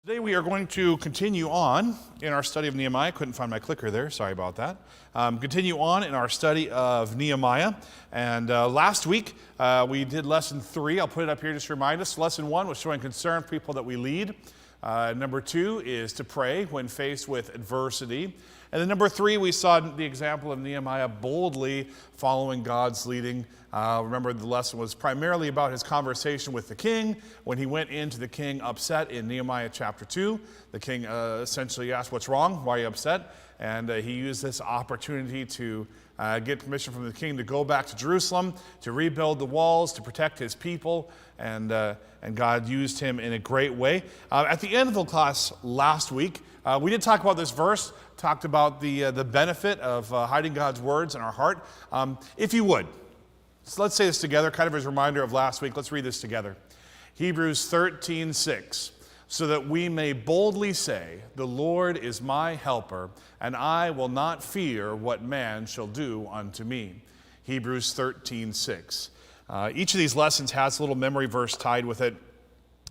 Today we are going to continue on in our study of Nehemiah. Couldn't find my clicker there, sorry about that. Continue on in our study of Nehemiah. And last week we did lesson 3. I'll put it up here just to remind us. Lesson 1 was showing concern for people that we lead. Number 2 is to pray when faced with adversity. And then number 3, we saw the example of Nehemiah boldly following God's leading. Remember, the lesson was primarily about his conversation with the king. When he went into the king upset in Nehemiah chapter 2, the king essentially asked, "What's wrong? Why are you upset?" And he used this opportunity to get permission from the king to go back to Jerusalem, to rebuild the walls, to protect his people, and God used him in a great way. At the end of the class last week, we did talk about this verse, talked about the benefit of hiding God's words in our heart. If you would, so let's say this together, kind of as a reminder of last week. Let's read this together. Hebrews 13:6. So that we may boldly say, "The Lord is my helper, and I will not fear what man shall do unto me." Hebrews 13:6. Each of these lessons has a little memory verse tied with it,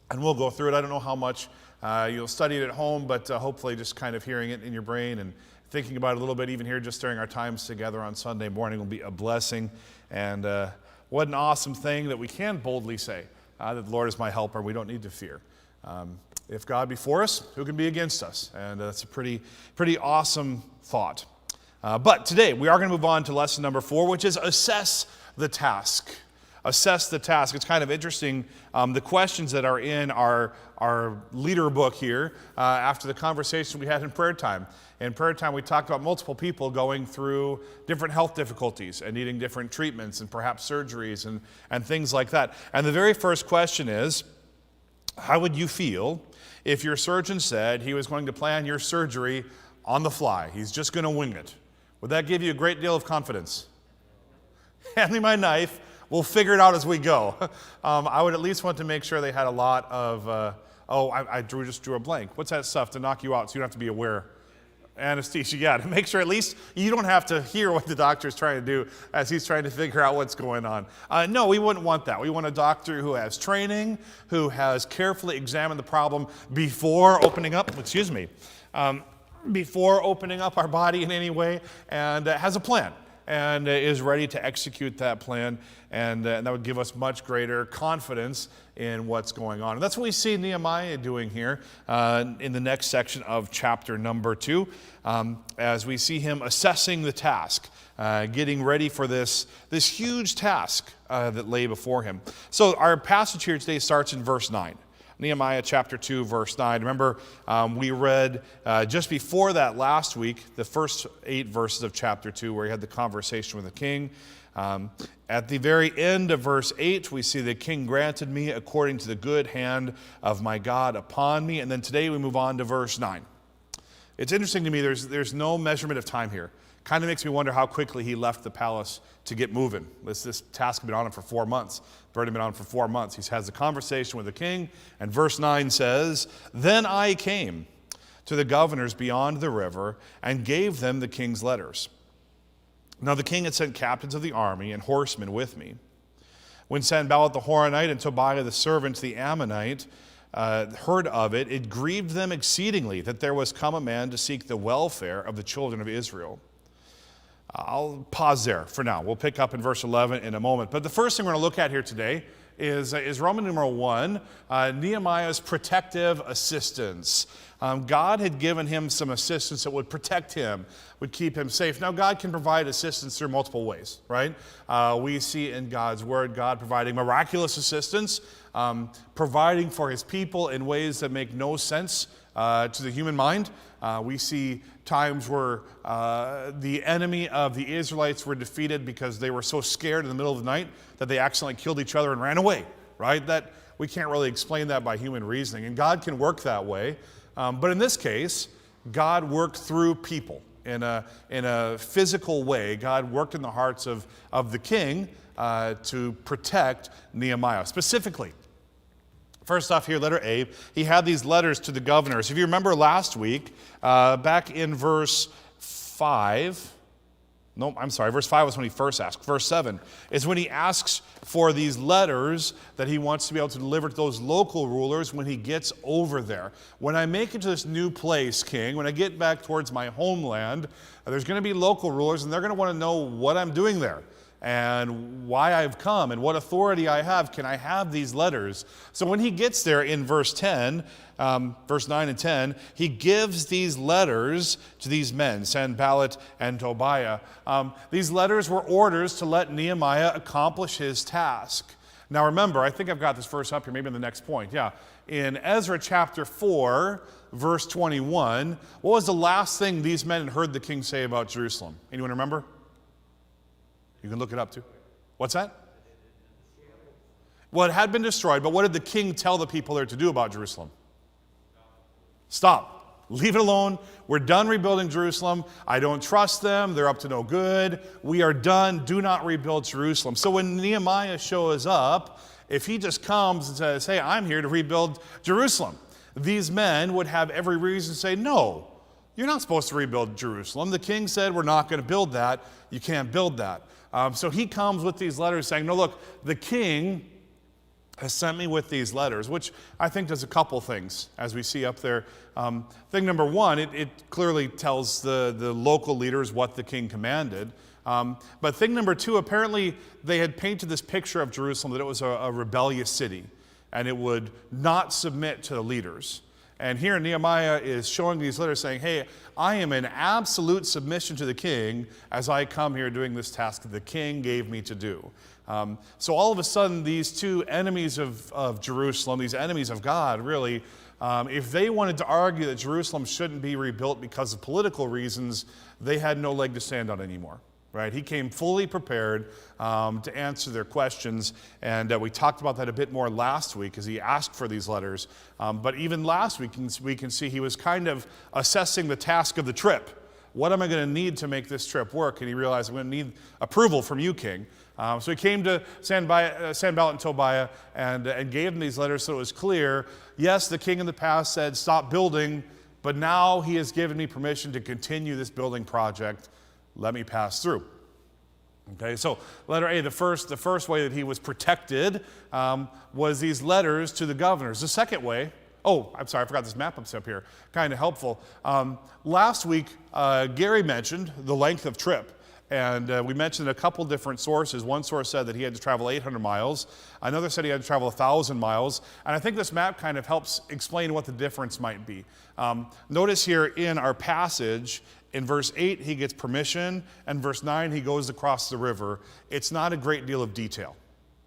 and we'll go through it. I don't know how much you'll study it at home, but hopefully just kind of hearing it in your brain and thinking about it a little bit, even here just during our times together on Sunday morning, will be a blessing. And what an awesome thing that we can boldly say that the Lord is my helper. We don't need to fear. If God be for us, who can be against us? And that's a pretty awesome thought. But today, we are going to move on to lesson number 4, which is assess the task. Assess the task. It's kind of interesting, the questions that are in our leader book here after the conversation we had in prayer time. In prayer time, we talked about multiple people going through different health difficulties and needing different treatments and perhaps surgeries and things like that. And the very first question is, how would you feel if your surgeon said he was going to plan your surgery on the fly? He's just going to wing it. Would that give you a great deal of confidence? Hand me my knife. We'll figure it out as we go. I would at least want to make sure they had a lot of, I just drew a blank. What's that stuff to knock you out so you don't have to be aware? Anesthesia, yeah, to make sure at least you don't have to hear what the doctor is trying to do as he's trying to figure out what's going on. No, we wouldn't want that. We want a doctor who has training, who has carefully examined the problem before opening up, before opening up our body in any way, and has a plan and is ready to execute that plan, and that would give us much greater confidence in what's going on. And that's what we see Nehemiah doing here in the next section of chapter number 2, as we see him assessing the task, getting ready for this huge task that lay before him. So our passage here today starts in verse 9. Nehemiah chapter 2, verse 9. Remember, we read just before that last week, the first 8 verses of chapter 2, where he had the conversation with the king. At the very end of verse 8, we see the king granted me according to the good hand of my God upon me. And then today we move on to verse 9. It's interesting to me, there's no measurement of time here. Kind of makes me wonder how quickly he left the palace to get moving. This task had been on him for 4 months. It's already been on for 4 months. He has a conversation with the king, and verse 9 says, "Then I came to the governors beyond the river and gave them the king's letters. Now the king had sent captains of the army and horsemen with me. When Sanballat the Horonite and Tobiah the servant, the Ammonite, heard of it, it grieved them exceedingly that there was come a man to seek the welfare of the children of Israel." I'll pause there for now. We'll pick up in verse 11 in a moment. But the first thing we're going to look at here today is Roman numeral 1, Nehemiah's protective assistance. God had given him some assistance that would protect him, would keep him safe. Now, God can provide assistance through multiple ways, right? We see in God's word God providing miraculous assistance, providing for his people in ways that make no sense to the human mind. We see times where the enemy of the Israelites were defeated because they were so scared in the middle of the night that they accidentally killed each other and ran away, right? That we can't really explain that by human reasoning, and God can work that way. But in this case, God worked through people in a physical way. God worked in the hearts of the king to protect Nehemiah. Specifically, first off here, letter A, he had these letters to the governors. If you remember last week, back in verse 5, No, I'm sorry. Verse 5 was when he first asked. Verse 7 is when he asks for these letters that he wants to be able to deliver to those local rulers when he gets over there. When I make it to this new place, King, when I get back towards my homeland, there's going to be local rulers, and they're going to want to know what I'm doing there and why I've come and what authority I have. Can I have these letters? So when he gets there in verse 10, verse 9 and 10, he gives these letters to these men, Sanballat and Tobiah. These letters were orders to let Nehemiah accomplish his task. Now remember, I think I've got this verse up here, maybe in the next point. Yeah. In Ezra chapter 4, verse 21, what was the last thing these men heard the king say about Jerusalem? Anyone remember? You can look it up too. What's that? Well, it had been destroyed, but what did the king tell the people there to do about Jerusalem? Stop. Leave it alone. We're done rebuilding Jerusalem. I don't trust them. They're up to no good. We are done. Do not rebuild Jerusalem. So when Nehemiah shows up, if he just comes and says, hey, I'm here to rebuild Jerusalem, these men would have every reason to say, no, you're not supposed to rebuild Jerusalem. The king said, we're not going to build that. You can't build that. So he comes with these letters saying, no, look, the king has sent me with these letters, which I think does a couple things, as we see up there. Thing number one, it clearly tells the local leaders what the king commanded. But thing number two, apparently they had painted this picture of Jerusalem that it was a rebellious city, and it would not submit to the leaders. And here Nehemiah is showing these letters saying, hey, I am in absolute submission to the king as I come here doing this task that the king gave me to do. So all of a sudden, these two enemies of Jerusalem, these enemies of God, really, if they wanted to argue that Jerusalem shouldn't be rebuilt because of political reasons, they had no leg to stand on anymore. Right? He came fully prepared to answer their questions, and we talked about that a bit more last week as he asked for these letters. But even last week, we can see he was kind of assessing the task of the trip. What am I going to need to make this trip work? And he realized, I'm going to need approval from you, King. So he came to Sanballat and Tobiah and gave them these letters so it was clear, yes, the king in the past said, stop building, but now he has given me permission to continue this building project. Let me pass through. Okay, so letter A, the first way that he was protected was these letters to the governors. The second way, I'm sorry, I forgot this map up here, kind of helpful. Last week, Gary mentioned the length of trip. And we mentioned a couple different sources. One source said that he had to travel 800 miles. Another said he had to travel 1,000 miles. And I think this map kind of helps explain what the difference might be. Notice here in our passage, in verse 8, he gets permission, and verse 9, he goes across the river. It's not a great deal of detail,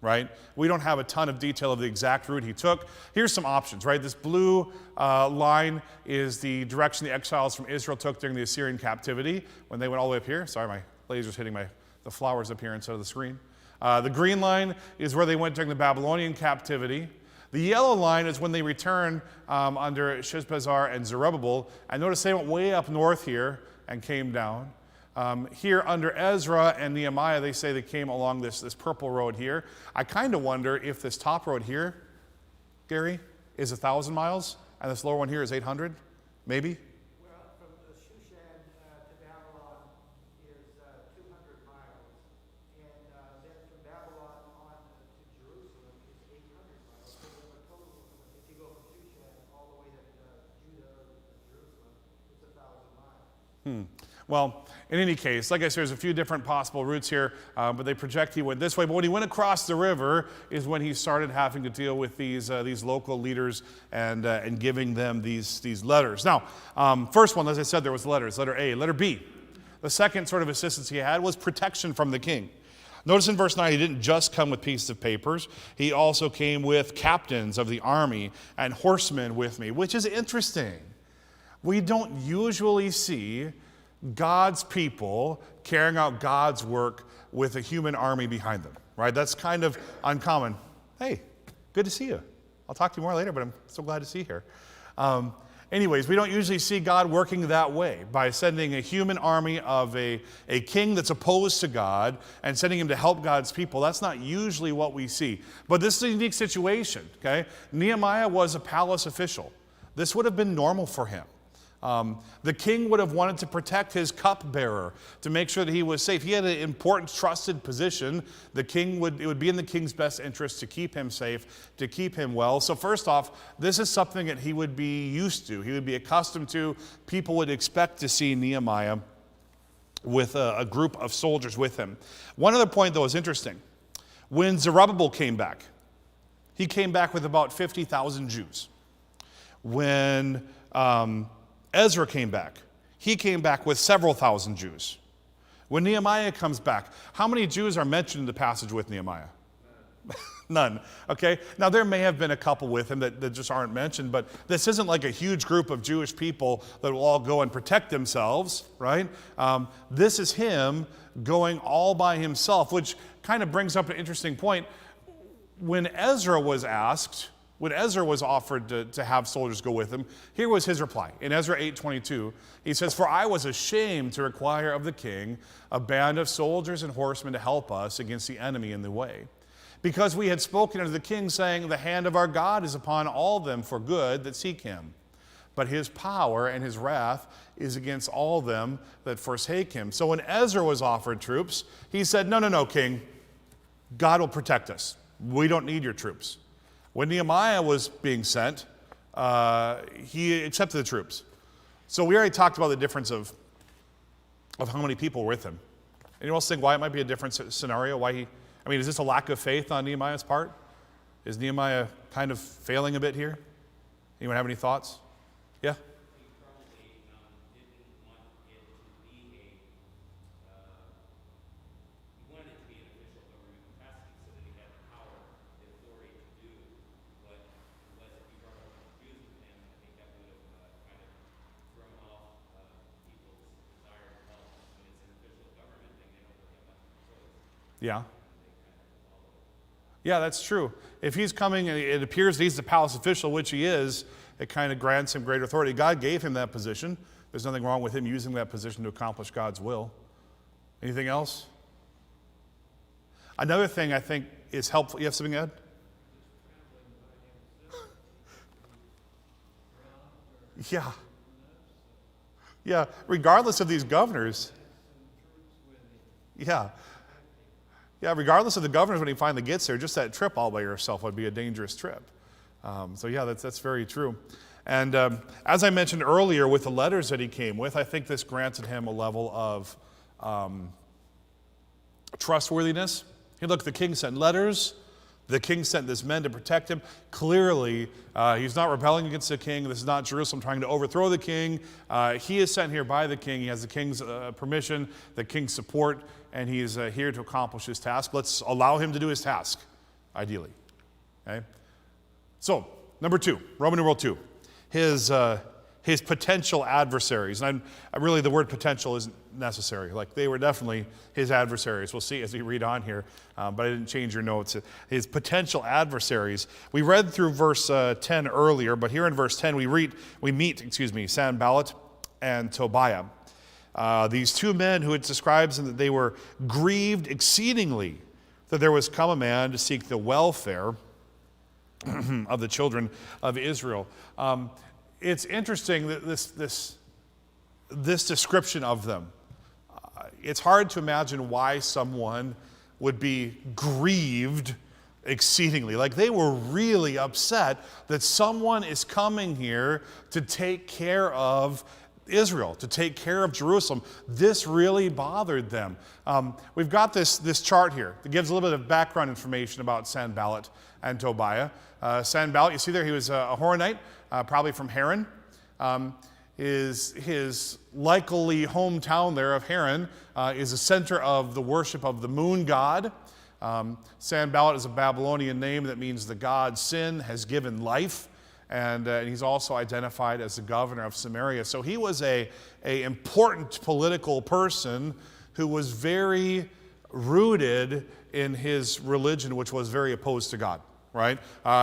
right? We don't have a ton of detail of the exact route he took. Here's some options, right? This blue line is the direction the exiles from Israel took during the Assyrian captivity when they went all the way up here. Sorry, my laser's hitting the flowers up here instead of the screen. The green line is where they went during the Babylonian captivity. The yellow line is when they returned under Sheshbazzar and Zerubbabel. And notice they went way up north here and came down. Here under Ezra and Nehemiah, they say they came along this purple road here. I kind of wonder if this top road here, Gary, is 1,000 miles, and this lower one here is 800, maybe? Well, from the Shushan to Babylon is 200 miles, and then from Babylon on to Jerusalem is 800 miles. So we have a total, if you go from Shushan all the way to Judah or Jerusalem, it's 1,000 miles. Well, in any case, like I said, there's a few different possible routes here, but they project he went this way. But when he went across the river is when he started having to deal with these local leaders and giving them these letters. Now, first one, as I said, there was letters, letter A. Letter B, the second sort of assistance he had was protection from the king. Notice in verse 9, he didn't just come with pieces of papers. He also came with captains of the army and horsemen with me, which is interesting. We don't usually see God's people carrying out God's work with a human army behind them, right? That's kind of uncommon. Hey, good to see you. I'll talk to you more later, but I'm so glad to see you here. Anyways, we don't usually see God working that way, by sending a human army of a king that's opposed to God and sending him to help God's people. That's not usually what we see. But this is a unique situation, okay? Nehemiah was a palace official. This would have been normal for him. The king would have wanted to protect his cupbearer, to make sure that he was safe. He had an important, trusted position. It would be in the king's best interest to keep him safe, to keep him well. So first off, this is something that he would be used to. He would be accustomed to. People would expect to see Nehemiah with a group of soldiers with him. One other point, though, is interesting. When Zerubbabel came back, he came back with about 50,000 Jews. When Ezra came back, he came back with several thousand Jews. When Nehemiah comes back, how many Jews are mentioned in the passage with Nehemiah? None. Okay? Now, there may have been a couple with him that just aren't mentioned, but this isn't like a huge group of Jewish people that will all go and protect themselves, right? This is him going all by himself, which kind of brings up an interesting point. When Ezra was offered to have soldiers go with him, here was his reply. In Ezra 8:22, he says, "For I was ashamed to require of the king a band of soldiers and horsemen to help us against the enemy in the way. Because we had spoken unto the king, saying, the hand of our God is upon all them for good that seek him. But his power and his wrath is against all them that forsake him." So when Ezra was offered troops, he said, no, king, God will protect us. We don't need your troops. When Nehemiah was being sent, he accepted the troops. So we already talked about the difference of how many people were with him. Anyone else think why it might be a different scenario? Is this a lack of faith on Nehemiah's part? Is Nehemiah kind of failing a bit here? Anyone have any thoughts? Yeah? He probably didn't want it to be he wanted it to be an official government capacity so that he had the power, the authority to do what was if he brought up the Jews with him. I think that would have kind of thrown off people's desire to help. When it's an official government thing, they don't really have much choice. Yeah. Yeah, that's true. If he's coming and it appears that he's the palace official, which he is, it kind of grants him greater authority. God gave him that position. There's nothing wrong with him using that position to accomplish God's will. Anything else? Another thing I think is helpful. You have something, Ed? Yeah. Yeah, regardless of these governors. Yeah. Yeah, regardless of the governors when he finally gets there, just that trip all by yourself would be a dangerous trip. That's very true. And as I mentioned earlier, with the letters that he came with, I think this granted him a level of trustworthiness. Hey, look, the king sent letters. The king sent his men to protect him. Clearly, he's not rebelling against the king. This is not Jerusalem trying to overthrow the king. He is sent here by the king. He has the king's permission, the king's support, and he is here to accomplish his task. Let's allow him to do his task, ideally. Okay? So, number 2, Roman numeral 2, his potential adversaries. And really, the word potential isn't necessary. Like, they were definitely his adversaries. We'll see as we read on here, but I didn't change your notes. His potential adversaries. We read through verse 10 earlier, but here in verse 10 we meet Sanballat and Tobiah. These two men who it describes that they were grieved exceedingly that there was come a man to seek the welfare of the children of Israel. It's interesting that this description of them. It's hard to imagine why someone would be grieved exceedingly. Like, they were really upset that someone is coming here to take care of Israel, to take care of Jerusalem. This really bothered them. We've got this chart here that gives a little bit of background information about Sanballat and Tobiah. Sanballat, you see there, he was a Horonite, probably from Haran. His likely hometown there of Haran is the center of the worship of the moon god. Sanballat is a Babylonian name that means the god Sin has given life. And he's also identified as the governor of Samaria. So he was a important political person who was very rooted in his religion, which was very opposed to God, right?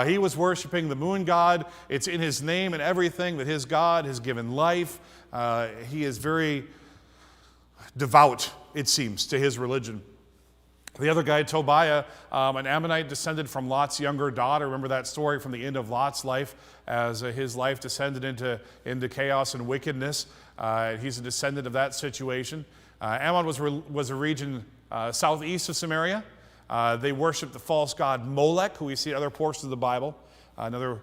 He was worshiping the moon god. It's in his name and everything that his God has given life. He is very devout, it seems, to his religion. The other guy, Tobiah, an Ammonite descended from Lot's younger daughter. Remember that story from the end of Lot's life as his life descended into chaos and wickedness. He's a descendant of that situation. Ammon was a region southeast of Samaria. They worshiped the false god Molech, who we see in other portions of the Bible. Another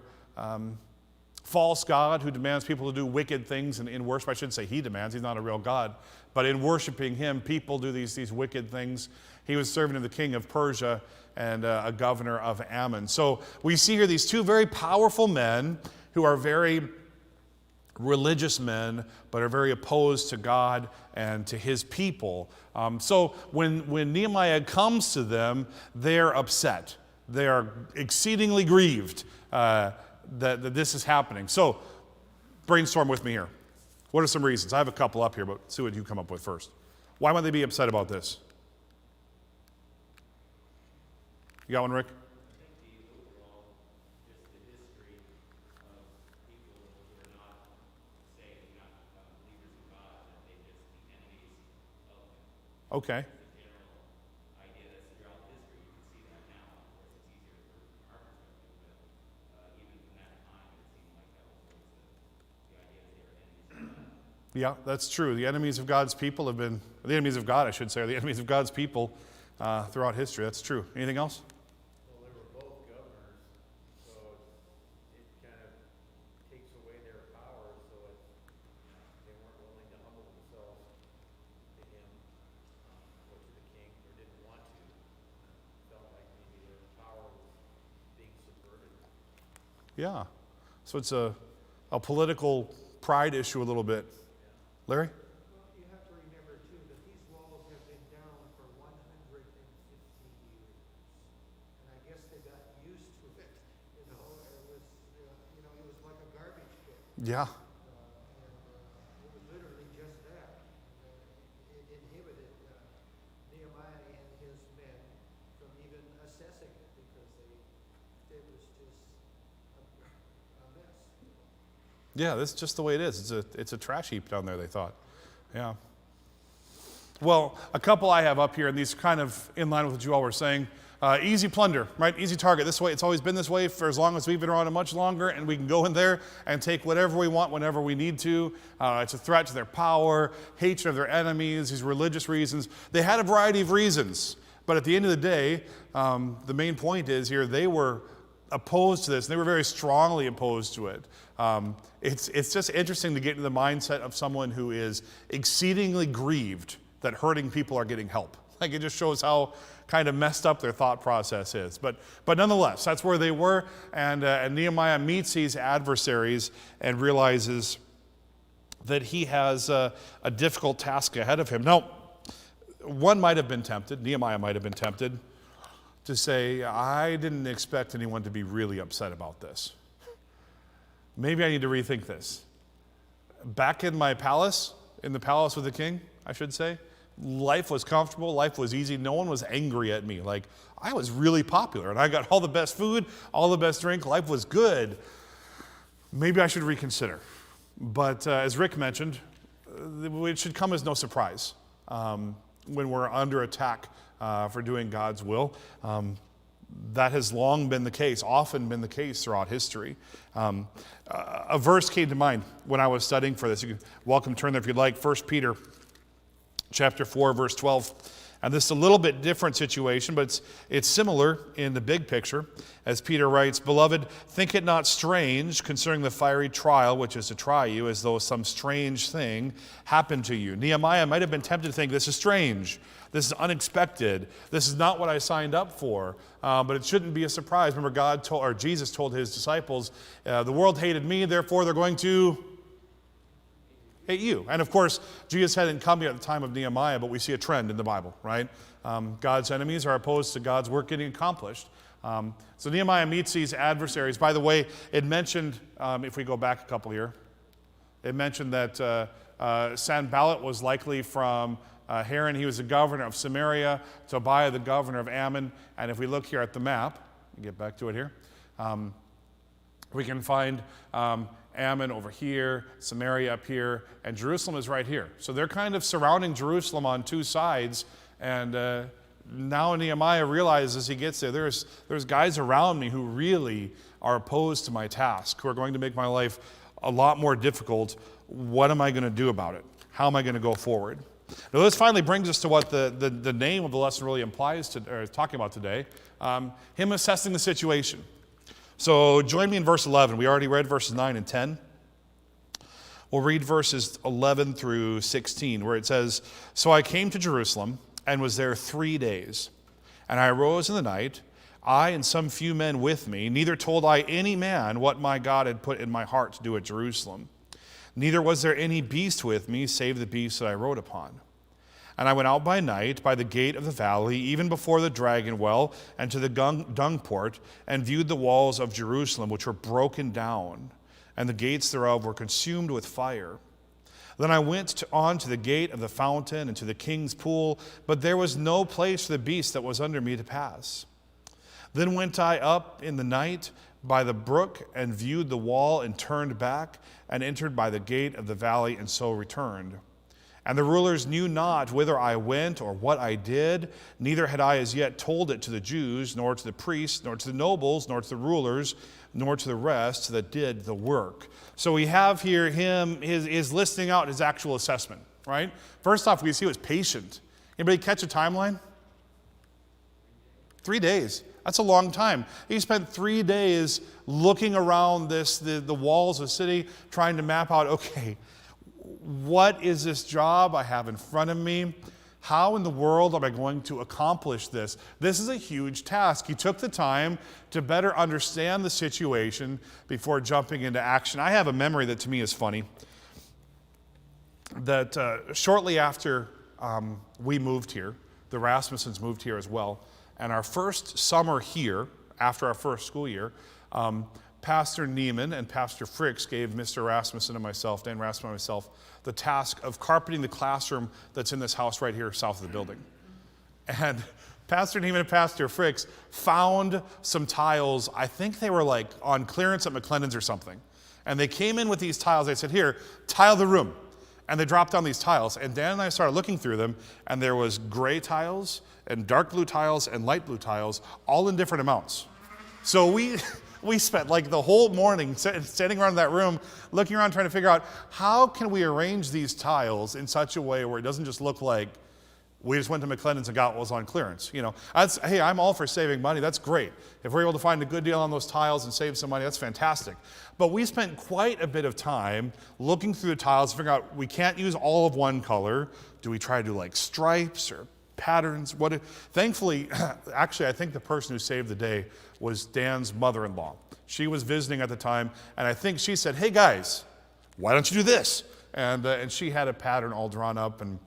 false god who demands people to do wicked things in worship. I shouldn't say he demands, he's not a real god. But in worshiping him, people do these wicked things. He was serving to the king of Persia and a governor of Ammon. So we see here these two very powerful men who are very religious men, but are very opposed to God and to his people. So when Nehemiah comes to them, they're upset. They are exceedingly grieved that this is happening. So brainstorm with me here. What are some reasons? I have a couple up here, but see what you come up with first. Why might they be upset about this? You got one, Rick? I think the overall, just the history of people who are not saved, not believers in God, that they just the enemies of Him. Okay. The general idea that's throughout history, you can see that now. Of course, it's easier from our perspective, but even from that time, it seemed like that was always the idea that they were enemies of God. Yeah, that's true. The enemies of God's people have been, the enemies of God, I should say, are the enemies of God's people throughout history. That's true. Anything else? Well, they were both governors, so it kind of takes away their power, so they weren't willing to humble themselves to him or to the king, or didn't want to. Felt like maybe their power was being subverted. Yeah. So it's a political pride issue a little bit. Larry? Well, you have to remember too that these walls have been down for 150 years, and I guess they got used to it. It was, it was like a garbage pit, Yeah. and it was literally just that. It inhibited Nehemiah and his men from even assessing it because it was just a mess. Yeah, that's just the way it is. It's a trash heap down there, they thought. Yeah. Well, a couple I have up here, and these kind of in line with what you all were saying. Easy plunder, right? Easy target. This way, it's always been this way for as long as we've been around and much longer, and we can go in there and take whatever we want whenever we need to. It's a threat to their power, hatred of their enemies, these religious reasons. They had a variety of reasons, but at the end of the day, the main point is here, they were opposed to this, and they were very strongly opposed to it. It's just interesting to get into the mindset of someone who is exceedingly grieved that hurting people are getting help. Like, it just shows how kind of messed up their thought process is. But nonetheless, that's where they were, and Nehemiah meets these adversaries and realizes that he has a difficult task ahead of him. Now, one might have been tempted, Nehemiah might have been tempted, to say, I didn't expect anyone to be really upset about this. Maybe I need to rethink this. Back in my palace, in the palace with the king, I should say, life was comfortable, life was easy. No one was angry at me. Like, I was really popular, and I got all the best food, all the best drink. Life was good. Maybe I should reconsider. But as Rick mentioned, it should come as no surprise when we're under attack for doing God's will. That has long been the case, often been the case throughout history. A verse came to mind when I was studying for this. You can welcome turn there if you'd like. 1 Peter chapter 4, verse 12. And this is a little bit different situation, but it's similar in the big picture. As Peter writes, Beloved, think it not strange concerning the fiery trial which is to try you, as though some strange thing happened to you. Nehemiah might have been tempted to think, this is strange. This is unexpected. This is not what I signed up for. But it shouldn't be a surprise. Remember, Jesus told his disciples, the world hated me, therefore they're going to hate you. And of course, Jesus hadn't come yet at the time of Nehemiah, but we see a trend in the Bible, right? God's enemies are opposed to God's work getting accomplished. So Nehemiah meets these adversaries. By the way, it mentioned, if we go back a couple here, it mentioned that Sanballat was likely from Haran. He was the governor of Samaria, Tobiah the governor of Ammon. And if we look here at the map, get back to it here, we can find Ammon over here, Samaria up here, and Jerusalem is right here. So they're kind of surrounding Jerusalem on two sides, and now Nehemiah realizes as he gets there, there's guys around me who really are opposed to my task, who are going to make my life a lot more difficult. What am I going to do about it? How am I going to go forward? Now this finally brings us to what the name of the lesson really implies or is talking about today, him assessing the situation. So join me in verse 11. We already read verses 9 and 10. We'll read verses 11 through 16, where it says, "So I came to Jerusalem and was there 3 days. And I arose in the night, I and some few men with me. Neither told I any man what my God had put in my heart to do at Jerusalem. Neither was there any beast with me, save the beast that I rode upon. And I went out by night by the gate of the valley, even before the dragon well, and to the dung port, and viewed the walls of Jerusalem, which were broken down, and the gates thereof were consumed with fire. Then I went on to the gate of the fountain and to the king's pool, but there was no place for the beast that was under me to pass. Then went I up in the night by the brook and viewed the wall and turned back and entered by the gate of the valley and so returned. And the rulers knew not whither I went or what I did, neither had I as yet told it to the Jews, nor to the priests, nor to the nobles, nor to the rulers, nor to the rest that did the work." So we have here his listing out his actual assessment, right? First off, we see he was patient. Anybody catch a timeline? 3 days. That's a long time. He spent 3 days looking around the walls of the city, trying to map out, okay, what is this job I have in front of me? How in the world am I going to accomplish this? This is a huge task. He took the time to better understand the situation before jumping into action. I have a memory that to me is funny. That shortly after we moved here, the Rasmussens moved here as well, and our first summer here, after our first school year, Pastor Neiman and Pastor Fricks gave Mr. Rasmussen and myself, Dan Rasmussen and myself, the task of carpeting the classroom that's in this house right here south of the building. And Pastor Neiman and Pastor Fricks found some tiles. I think they were like on clearance at McLennan's or something. And they came in with these tiles. They said, "Here, tile the room." And they dropped down these tiles. And Dan and I started looking through them, and there was gray tiles and dark blue tiles and light blue tiles, all in different amounts. So we spent like the whole morning standing around that room, looking around trying to figure out how can we arrange these tiles in such a way where it doesn't just look like we just went to McLennan's and got what was on clearance. You know, hey, I'm all for saving money. That's great. If we're able to find a good deal on those tiles and save some money, that's fantastic. But we spent quite a bit of time looking through the tiles to figure out we can't use all of one color. Do we try to do like stripes or patterns? Thankfully, actually, I think the person who saved the day was Dan's mother-in-law. She was visiting at the time, and I think she said, "Hey guys, why don't you do this?" And she had a pattern all drawn up, and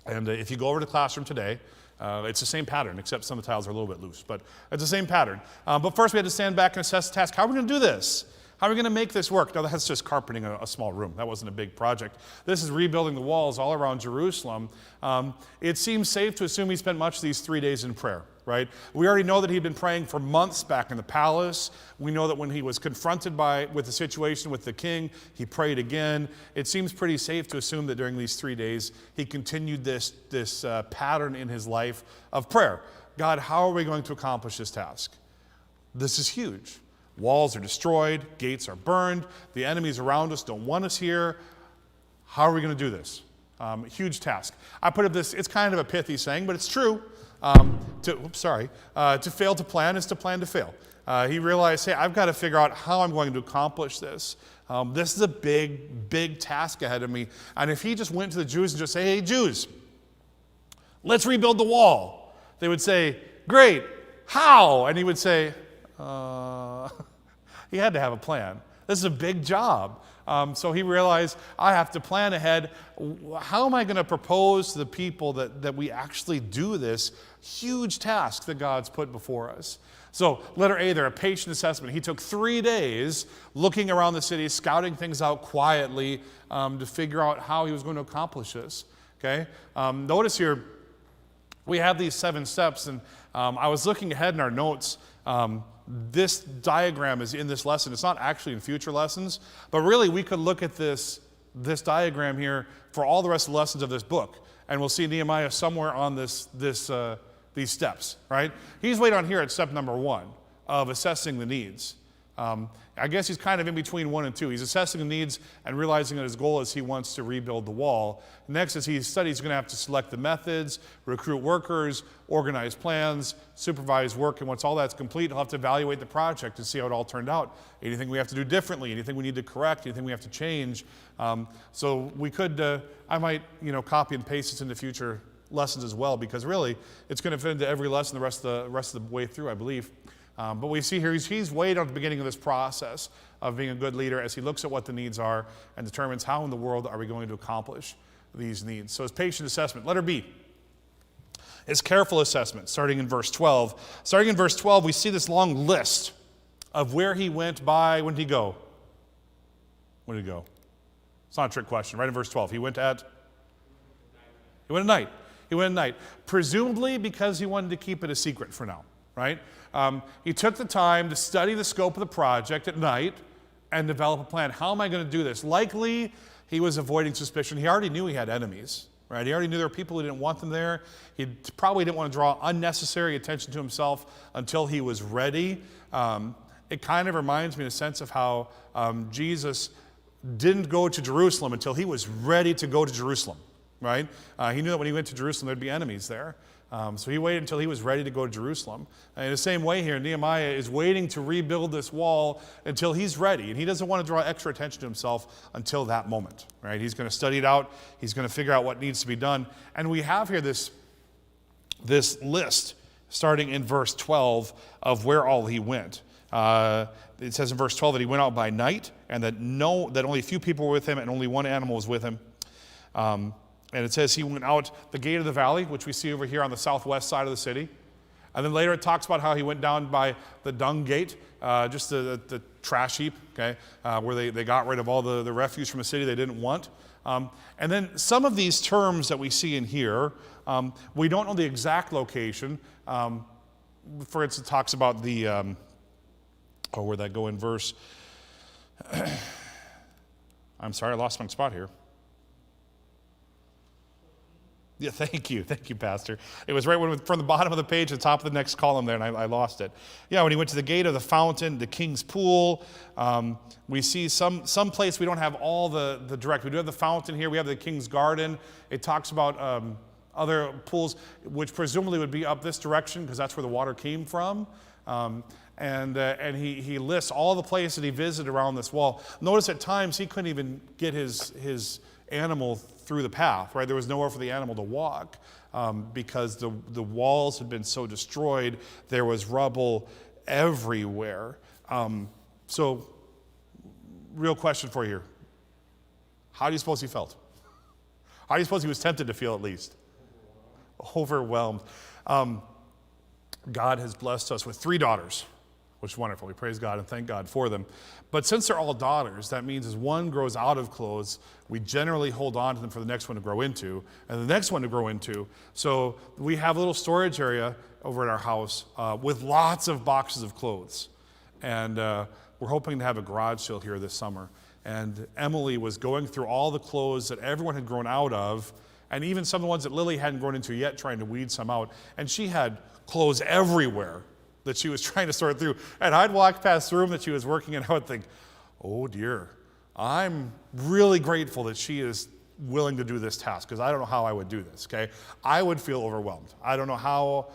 if you go over to the classroom today, it's the same pattern, except some of the tiles are a little bit loose, but it's the same pattern. But first we had to stand back and assess the task. How are we going to do this? How are we going to make this work? Now, that's just carpeting a small room. That wasn't a big project. This is rebuilding the walls all around Jerusalem. It seems safe to assume he spent much of these 3 days in prayer, right? We already know that he'd been praying for months back in the palace. We know that when he was confronted with the situation with the king, he prayed again. It seems pretty safe to assume that during these 3 days, he continued this pattern in his life of prayer. God, how are we going to accomplish this task? This is huge. Walls are destroyed, gates are burned, the enemies around us don't want us here. How are we going to do this? Huge task. I put up this, it's kind of a pithy saying, but it's true. To fail to plan is to plan to fail. He realized, hey, I've got to figure out how I'm going to accomplish this. This is a big, big task ahead of me. And if he just went to the Jews and just say, "Hey, Jews, let's rebuild the wall," they would say, "Great, how?" And he would say, he had to have a plan. This is a big job. So he realized, I have to plan ahead. How am I going to propose to the people that we actually do this huge task that God's put before us? So letter A there, a patient assessment. He took 3 days looking around the city, scouting things out quietly to figure out how he was going to accomplish this. Okay? Notice here, we have these 7 steps, and I was looking ahead in our notes. This diagram is in this lesson. It's not actually in future lessons, but really we could look at this diagram here for all the rest of the lessons of this book, and we'll see Nehemiah somewhere on these these steps, right? He's way down here at step number 1 of assessing the needs. I guess he's kind of in between 1 and 2. He's assessing the needs and realizing that his goal is he wants to rebuild the wall. Next, as he studies, he's going to have to select the methods, recruit workers, organize plans, supervise work, and once all that's complete, he'll have to evaluate the project and see how it all turned out. Anything we have to do differently, anything we need to correct, anything we have to change. So we could, I might, copy and paste this into future lessons as well, because really, it's going to fit into every lesson the rest of the way through, I believe. But we see here he's way down at the beginning of this process of being a good leader as he looks at what the needs are and determines how in the world are we going to accomplish these needs. So his patient assessment. Letter B. His careful assessment, starting in verse 12. Starting in verse 12, we see this long list of where he went by. When did he go? When did he go? It's not a trick question. Right in verse 12. He went at night. He went at night. Presumably because he wanted to keep it a secret for now. Right? He took the time to study the scope of the project at night and develop a plan. How am I going to do this? Likely, he was avoiding suspicion. He already knew he had enemies, right? He already knew there were people who didn't want them there. He probably didn't want to draw unnecessary attention to himself until he was ready. It kind of reminds me in a sense of how Jesus didn't go to Jerusalem until he was ready to go to Jerusalem, right? He knew that when he went to Jerusalem, there'd be enemies there. So he waited until he was ready to go to Jerusalem. And in the same way here, Nehemiah is waiting to rebuild this wall until he's ready. And he doesn't want to draw extra attention to himself until that moment, right? He's going to study it out. He's going to figure out what needs to be done. And we have here this list starting in verse 12 of where all he went. It says in verse 12 that he went out by night and that only a few people were with him and only one animal was with him. And it says he went out the gate of the valley, which we see over here on the southwest side of the city. And then later it talks about how he went down by the dung gate, just the trash heap, okay, where they got rid of all the refuse from the city they didn't want. And then some of these terms that we see in here, we don't know the exact location. For instance, it talks about the, where'd that go in verse? I'm sorry, I lost my spot here. Yeah, thank you, Pastor. It was right from the bottom of the page to the top of the next column there, and I lost it. Yeah, when he went to the gate of the fountain, the king's pool, we see some place we don't have all the direct. We do have the fountain here. We have the king's garden. It talks about other pools, which presumably would be up this direction because that's where the water came from. And he lists all the places that he visited around this wall. Notice at times he couldn't even get his animal through the path, right? There was nowhere for the animal to walk because the walls had been so destroyed. There was rubble everywhere. So, real question for you here. How do you suppose he felt? How do you suppose he was tempted to feel at least? Overwhelmed. God has blessed us with 3 daughters, which is wonderful. We praise God and thank God for them. But since they're all daughters, that means as one grows out of clothes, we generally hold on to them for the next one to grow into, and the next one to grow into. So we have a little storage area over at our house with lots of boxes of clothes. And we're hoping to have a garage sale here this summer. And Emily was going through all the clothes that everyone had grown out of, and even some of the ones that Lily hadn't grown into yet, trying to weed some out. And she had clothes everywhere that she was trying to sort through. And I'd walk past the room that she was working in, and I would think, oh dear, I'm really grateful that she is willing to do this task, because I don't know how I would do this, okay? I would feel overwhelmed. I don't know how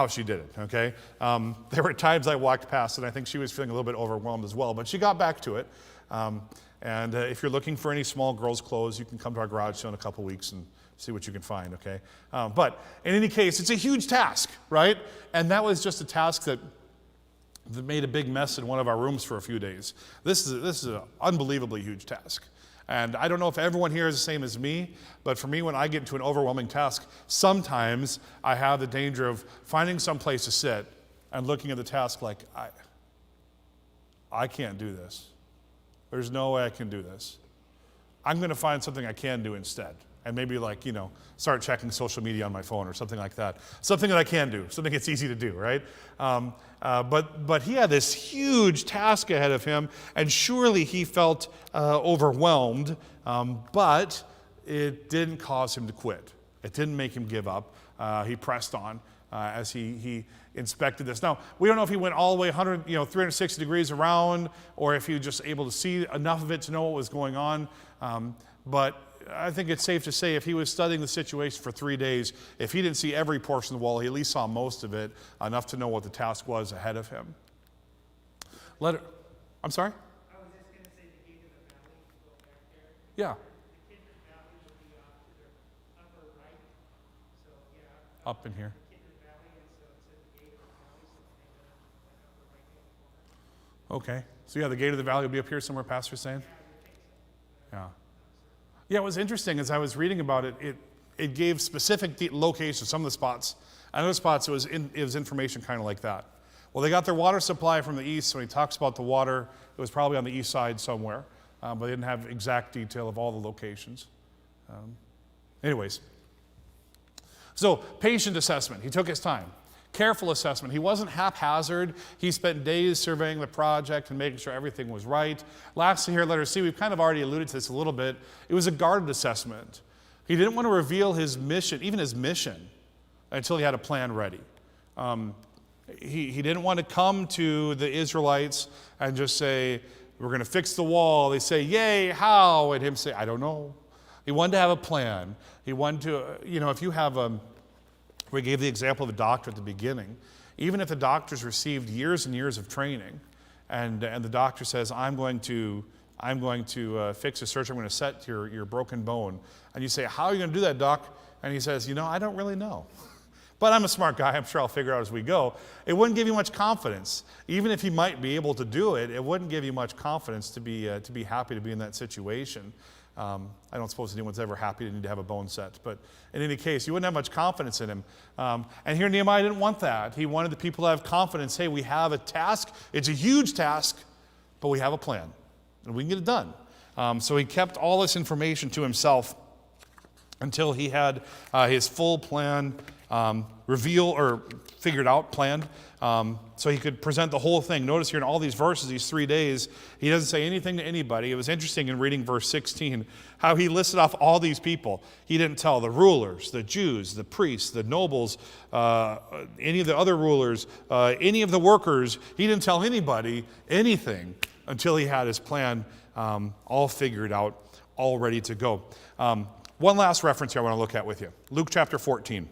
she did it, okay? There were times I walked past, and I think she was feeling a little bit overwhelmed as well, but she got back to it. And if you're looking for any small girls' clothes, you can come to our garage sale in a couple weeks and see what you can find, okay? But in any case, it's a huge task, right? And that was just a task that made a big mess in one of our rooms for a few days. This is an unbelievably huge task. And I don't know if everyone here is the same as me, but for me, when I get into an overwhelming task, sometimes I have the danger of finding some place to sit and looking at the task like, I can't do this. There's no way I can do this. I'm going to find something I can do instead. And maybe start checking social media on my phone or something like that. Something that I can do, something that's easy to do, right? But he had this huge task ahead of him, and surely he felt overwhelmed, but it didn't cause him to quit. It didn't make him give up. He pressed on. as he inspected this. Now, we don't know if he went all the way 360 degrees around, or if he was just able to see enough of it to know what was going on. But I think it's safe to say if he was studying the situation for 3 days, if he didn't see every portion of the wall, he at least saw most of it, enough to know what the task was ahead of him. I'm sorry? I was just going to say the gate of the valley, go back there. Yeah. The Kidron Valley will be off to the upper right. So, yeah. Up in here. The Kidron Valley, and so it says the gate of the valley, so it's maybe on that upper right-hand corner. Okay. So yeah, the gate of the valley will be up here somewhere, Pastor's saying? Yeah. Yeah, it was interesting as I was reading about it, it gave specific locations, some of the spots. And other spots, it was information kind of like that. Well, they got their water supply from the east, so when he talks about the water, it was probably on the east side somewhere, but they didn't have exact detail of all the locations. Anyways, so patient assessment. He took his time. Careful assessment. He wasn't haphazard. He spent days surveying the project and making sure everything was right. Lastly here, letter C, we've kind of already alluded to this a little bit. It was a guarded assessment. He didn't want to reveal his mission, even his mission, until he had a plan ready. He didn't want to come to the Israelites and just say, we're going to fix the wall. They say, yay, how? And him say, I don't know. He wanted to have a plan. He wanted to, if you have we gave the example of a doctor at the beginning. Even if the doctor's received years and years of training, and the doctor says, I'm going to fix a surgery, I'm going to set your broken bone. And you say, how are you going to do that, doc? And he says, I don't really know. But I'm a smart guy, I'm sure I'll figure out as we go. It wouldn't give you much confidence. Even if he might be able to do it, it wouldn't give you much confidence to be happy to be in that situation. I don't suppose anyone's ever happy to need to have a bone set, but in any case, you wouldn't have much confidence in him. And here Nehemiah didn't want that. He wanted the people to have confidence. Hey, we have a task. It's a huge task, but we have a plan, and we can get it done. So he kept all this information to himself until he had his full plan figured out, planned, so he could present the whole thing. Notice here in all these verses, these 3 days, he doesn't say anything to anybody. It was interesting in reading verse 16 how he listed off all these people. He didn't tell the rulers, the Jews, the priests, the nobles, any of the other rulers, any of the workers. He didn't tell anybody anything until he had his plan all figured out, all ready to go. One last reference here I want to look at with you. Luke chapter 14.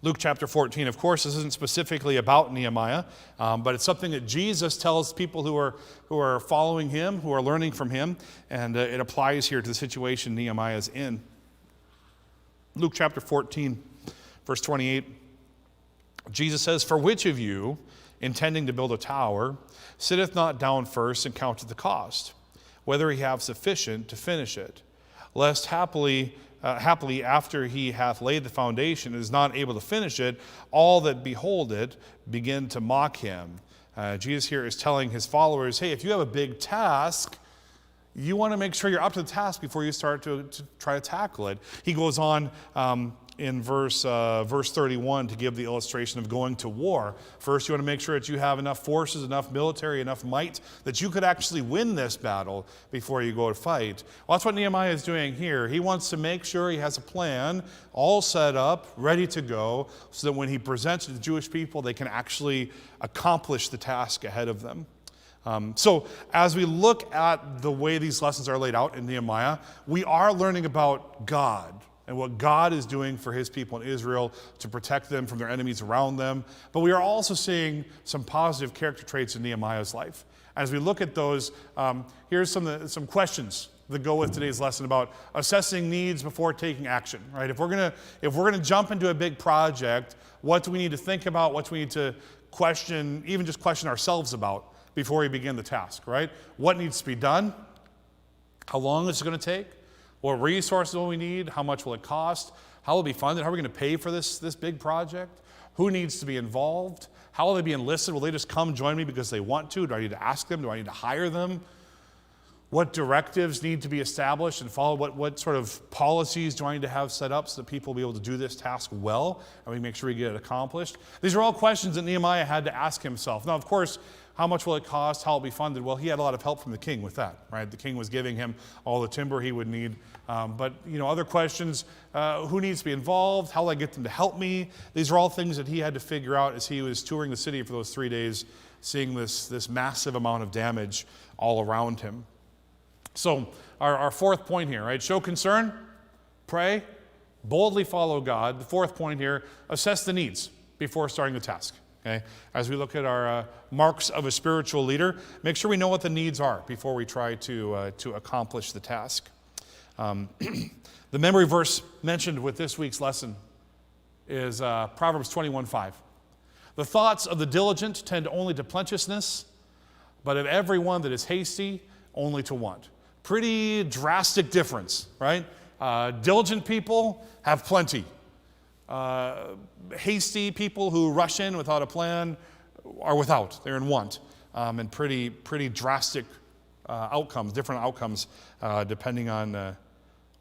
Luke chapter 14, of course, this isn't specifically about Nehemiah, but it's something that Jesus tells people who are following him, who are learning from him, and it applies here to the situation Nehemiah is in. Luke chapter 14, verse 28, Jesus says, "For which of you, intending to build a tower, sitteth not down first and counteth the cost, whether he have sufficient to finish it, lest happily after he hath laid the foundation and is not able to finish it, all that behold it begin to mock him." Jesus here is telling his followers, hey, if you have a big task, you want to make sure you're up to the task before you start to try to tackle it. He goes on in verse 31 to give the illustration of going to war. First, you want to make sure that you have enough forces, enough military, enough might that you could actually win this battle before you go to fight. Well, that's what Nehemiah is doing here. He wants to make sure he has a plan all set up, ready to go, so that when he presents it to the Jewish people, they can actually accomplish the task ahead of them. So as we look at the way these lessons are laid out in Nehemiah, we are learning about God and what God is doing for his people in Israel to protect them from their enemies around them. But we are also seeing some positive character traits in Nehemiah's life. As we look at those, here's some questions that go with today's lesson about assessing needs before taking action. Right? If we're gonna jump into a big project, what do we need to think about? What do we need to question, even just question ourselves about before we begin the task? Right? What needs to be done? How long is it going to take? What resources will we need? How much will it cost? How will it be funded? How are we going to pay for this big project? Who needs to be involved? How will they be enlisted? Will they just come join me because they want to? Do I need to ask them? Do I need to hire them? What directives need to be established and followed? What sort of policies do I need to have set up so that people will be able to do this task well and we make sure we get it accomplished? These are all questions that Nehemiah had to ask himself. Now, of course, How much will it cost? How will it be funded? Well, he had a lot of help from the king with that, right? The king was giving him all the timber he would need. But other questions, who needs to be involved? How will I get them to help me? These are all things that he had to figure out as he was touring the city for those 3 days, seeing this massive amount of damage all around him. So our fourth point here, right? Show concern, pray, boldly follow God. The fourth point here, assess the needs before starting the task. Okay? As we look at our marks of a spiritual leader, make sure we know what the needs are before we try to accomplish the task. The memory verse mentioned with this week's lesson is Proverbs 21:5. The thoughts of the diligent tend only to plenteousness, but of everyone that is hasty, only to want. Pretty drastic difference, right? Diligent people have plenty. Hasty people who rush in without a plan are without. They're in want. And pretty drastic outcomes, different outcomes, depending on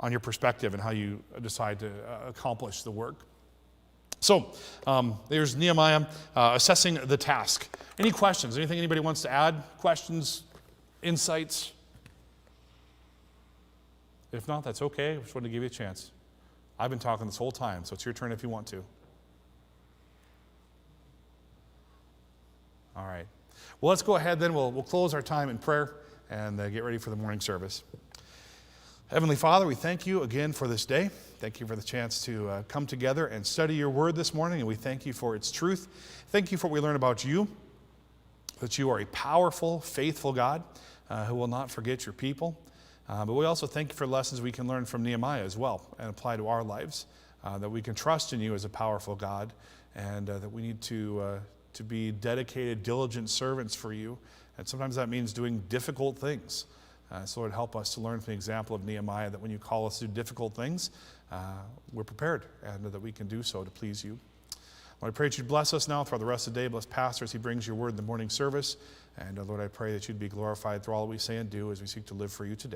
your perspective and how you decide to accomplish the work. So there's Nehemiah assessing the task. Any questions? Anything anybody wants to add? Questions? Insights? If not, that's okay. I just wanted to give you a chance. I've been talking this whole time, so it's your turn if you want to. All right. Well, let's go ahead then. We'll close our time in prayer and get ready for the morning service. Heavenly Father, we thank you again for this day. Thank you for the chance to come together and study your word this morning, and we thank you for its truth. Thank you for what we learn about you, that you are a powerful, faithful God who will not forget your people. But we also thank you for lessons we can learn from Nehemiah as well and apply to our lives, that we can trust in you as a powerful God, and that we need to be dedicated, diligent servants for you. And sometimes that means doing difficult things. So Lord, help us to learn from the example of Nehemiah that when you call us to do difficult things, we're prepared and that we can do so to please you. Lord, I pray that you'd bless us now throughout the rest of the day. Bless Pastor as he brings your word in the morning service. And Lord, I pray that you'd be glorified through all that we say and do as we seek to live for you today.